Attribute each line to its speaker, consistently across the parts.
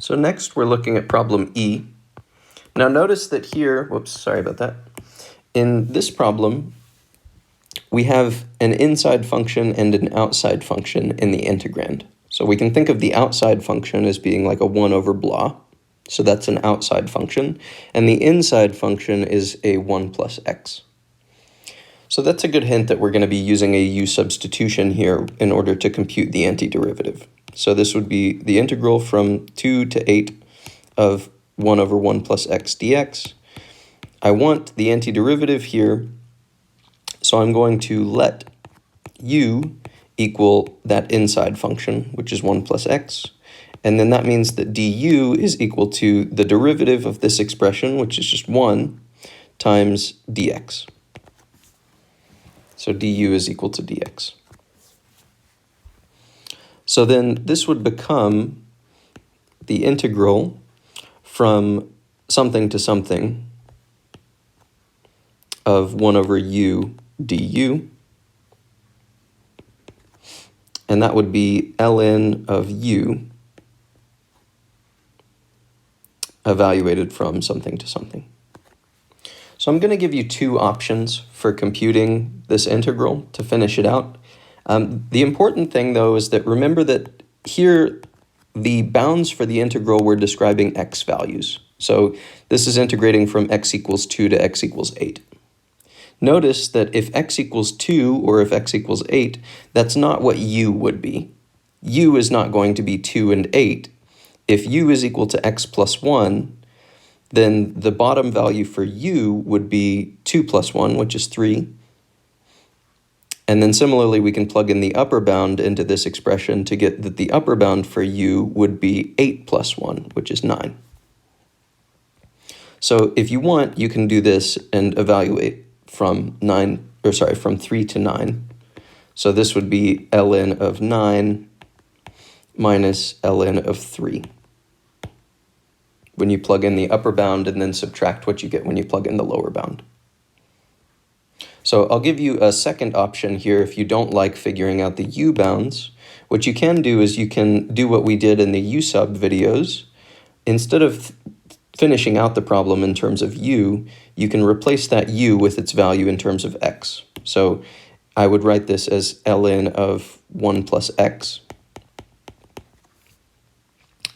Speaker 1: So next we're looking at problem E. Now notice that here, whoops, sorry about that. In this problem, we have an inside function and an outside function in the integrand. So we can think of the outside function as being like a 1 over blah. So that's an outside function. And the inside function is a 1 plus x. So that's a good hint that we're going to be using a u substitution here in order to compute the antiderivative. So this would be the integral from 2 to 8 of 1 over 1 plus x dx. I want the antiderivative here, so I'm going to let u equal that inside function, which is 1 plus x, and then that means that du is equal to the derivative of this expression, which is just 1, times dx. So du is equal to dx. So then this would become the integral from something to something of 1 over u du, and that would be ln of u evaluated from something to something. So I'm going to give you two options for computing this integral to finish it out. The important thing, though, is that remember that here the bounds for the integral we're describing x values. So this is integrating from x equals 2 to x equals 8. Notice that if x equals 2 or if x equals 8, that's not what u would be. U is not going to be 2 and 8. If u is equal to x plus 1, then the bottom value for u would be 2 plus 1, which is 3. And then similarly, we can plug in the upper bound into this expression to get that the upper bound for u would be 8 plus 1, which is 9. So if you want, you can do this and evaluate from 3 to 9. So this would be ln of 9 minus ln of 3. When you plug in the upper bound and then subtract what you get when you plug in the lower bound. So I'll give you a second option here if you don't like figuring out the u bounds. What you can do is you can do what we did in the u sub videos. Instead of finishing out the problem in terms of u, you can replace that u with its value in terms of x. So I would write this as ln of 1 plus x,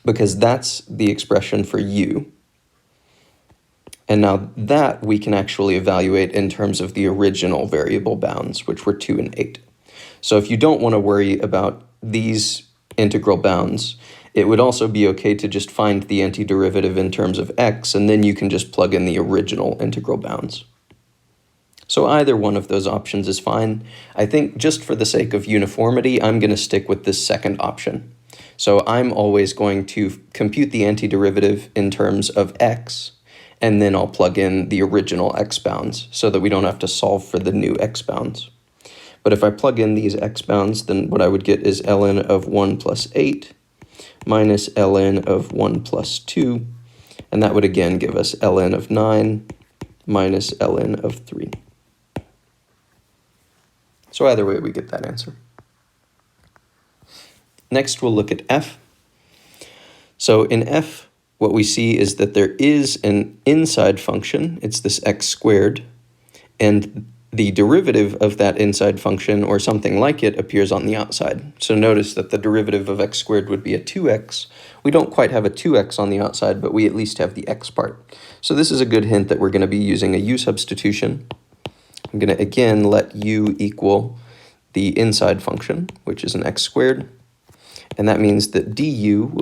Speaker 1: because that's the expression for u. And now that we can actually evaluate in terms of the original variable bounds, which were 2 and 8. So if you don't want to worry about these integral bounds, it would also be okay to just find the antiderivative in terms of x, and then you can just plug in the original integral bounds. So either one of those options is fine. I think just for the sake of uniformity, I'm going to stick with this second option. So I'm always going to compute the antiderivative in terms of x, and then I'll plug in the original x bounds so that we don't have to solve for the new x bounds. But if I plug in these x bounds, then what I would get is ln of 1 plus 8 minus ln of 1 plus 2, and that would again give us ln of 9 minus ln of 3. So either way, we get that answer. Next, we'll look at f. So in f, what we see is that there is an inside function. It's this x squared, and the derivative of that inside function, or something like it, appears on the outside. So notice that the derivative of x squared would be a 2x. We don't quite have a 2x on the outside, but we at least have the x part. So this is a good hint that we're going to be using a u substitution. I'm going to again let u equal the inside function, which is an x squared. And that means that du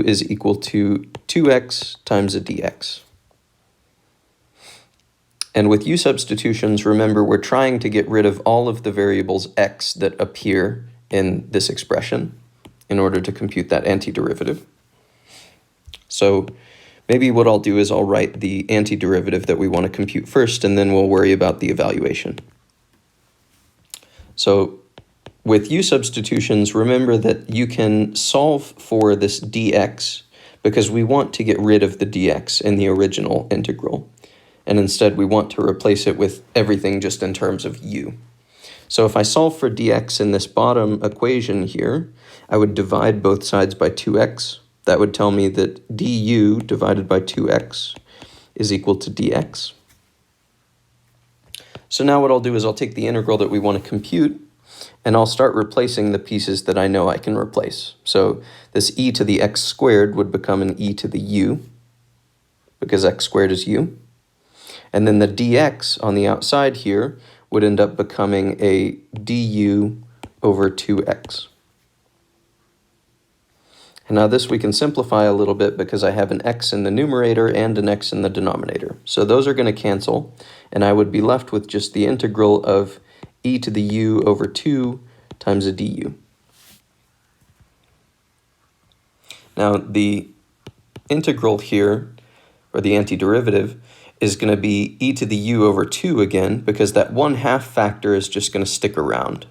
Speaker 1: is equal to 2x times a dx. And with u substitutions, remember, we're trying to get rid of all of the variables x that appear in this expression in order to compute that antiderivative. So maybe what I'll do is I'll write the antiderivative that we want to compute first, and then we'll worry about the evaluation. So with u substitutions, remember that you can solve for this dx because we want to get rid of the dx in the original integral. And instead, we want to replace it with everything just in terms of u. So if I solve for dx in this bottom equation here, I would divide both sides by 2x. That would tell me that du divided by 2x is equal to dx. So now what I'll do is I'll take the integral that we want to compute, and I'll start replacing the pieces that I know I can replace. So this e to the x squared would become an e to the u, because x squared is u. And then the dx on the outside here would end up becoming a du over 2x. And now this we can simplify a little bit because I have an x in the numerator and an x in the denominator. So those are going to cancel, and I would be left with just the integral of e to the u over 2 times a du. Now the integral here, or the antiderivative, is going to be e to the u over 2 again, because that 1/2 factor is just going to stick around.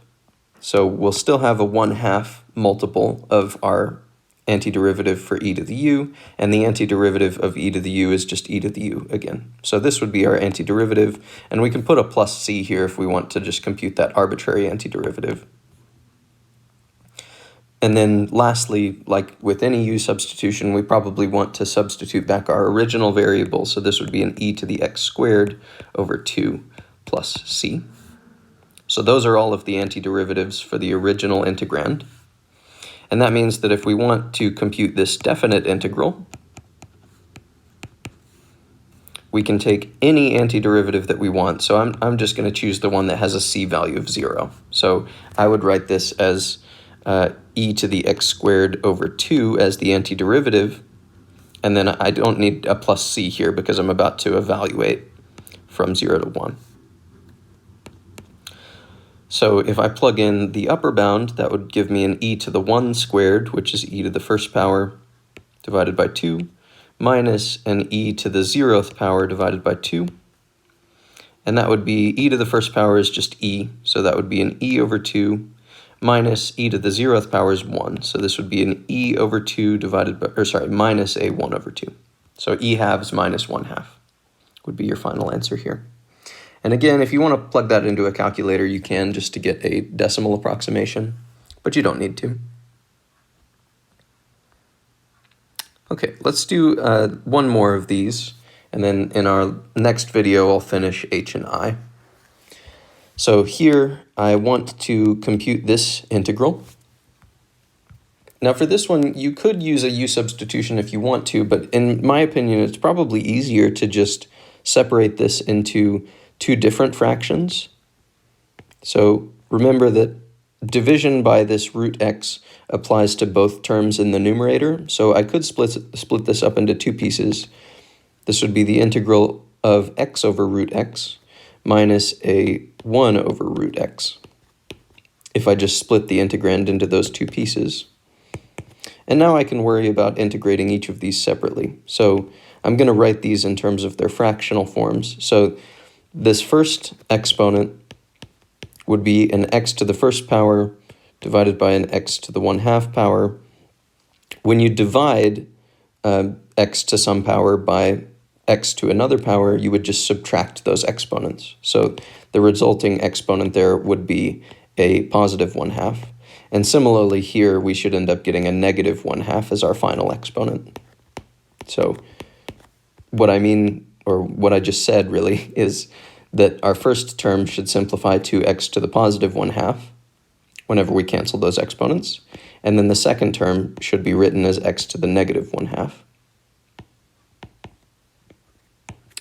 Speaker 1: So we'll still have a 1/2 multiple of our antiderivative for e to the u, and the antiderivative of e to the u is just e to the u again. So this would be our antiderivative, and we can put a plus c here if we want to just compute that arbitrary antiderivative. And then lastly, like with any u substitution, we probably want to substitute back our original variable, so this would be an e to the x squared over 2 plus c. So those are all of the antiderivatives for the original integrand. And that means that if we want to compute this definite integral, we can take any antiderivative that we want. So I'm just going to choose the one that has a c value of 0. So I would write this as e to the x squared over 2 as the antiderivative, and then I don't need a plus c here because I'm about to evaluate from 0 to 1. So if I plug in the upper bound, that would give me an e to the 1 squared, which is e to the first power divided by 2, minus an e to the 0th power divided by 2. And that would be e to the first power is just e, so that would be an e over 2, minus e to the 0th power is 1. So this would be an e over 2 divided by, minus a 1 over 2. So e halves minus 1/2 would be your final answer here. And again, if you want to plug that into a calculator, you can, just to get a decimal approximation, but you don't need to. Okay, let's do one more of these, and then in our next video, I'll finish h and I. So here, I want to compute this integral. Now for this one, you could use a u substitution if you want to, but in my opinion, it's probably easier to just separate this into two different fractions. So remember that division by this root x applies to both terms in the numerator. So I could split this up into two pieces. This would be the integral of x over root x minus a 1 over root x, if I just split the integrand into those two pieces. And now I can worry about integrating each of these separately. So I'm going to write these in terms of their fractional forms. So this first exponent would be an x to the first power divided by an x to the 1/2 power. When you divide x to some power by x to another power, you would just subtract those exponents. So the resulting exponent there would be a positive 1/2. And similarly here, we should end up getting a negative 1/2 as our final exponent. So what I mean, or what I just said really, is that our first term should simplify to x to the positive 1/2 whenever we cancel those exponents. And then the second term should be written as x to the negative 1/2.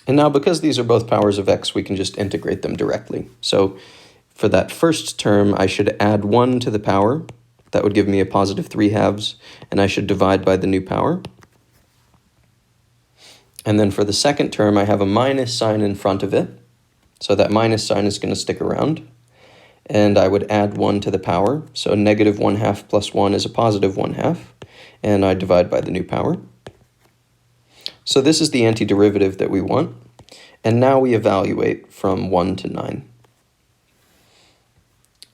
Speaker 1: And now because these are both powers of x, we can just integrate them directly. So for that first term, I should add 1 to the power. That would give me a positive 3/2, and I should divide by the new power. And then for the second term, I have a minus sign in front of it. So that minus sign is going to stick around. And I would add 1 to the power. So negative 1/2 plus 1 is a positive 1/2. And I divide by the new power. So this is the antiderivative that we want. And now we evaluate from 1 to 9.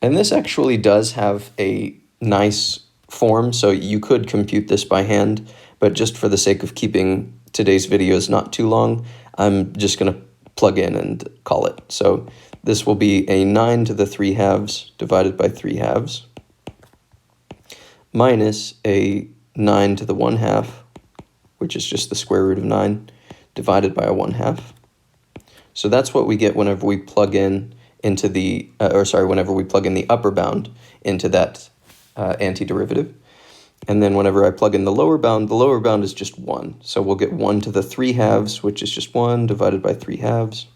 Speaker 1: And this actually does have a nice form, so you could compute this by hand, but just for the sake of keeping today's videos not too long, I'm just going to plug in and call it. So this will be a 9 to the 3 halves divided by 3 halves minus a 9 to the 1 half, which is just the square root of 9, divided by a 1 half. So that's what we get whenever we plug in into the, whenever we plug in the upper bound into that antiderivative. And then whenever I plug in the lower bound is just 1. So we'll get 1 to the 3 halves, which is just 1 divided by 3 halves,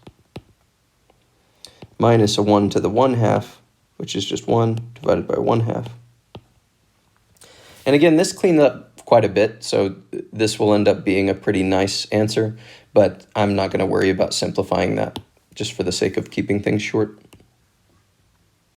Speaker 1: minus a 1 to the 1 half, which is just 1 divided by 1 half. And again, this cleaned up quite a bit, so this will end up being a pretty nice answer, but I'm not going to worry about simplifying that just for the sake of keeping things short.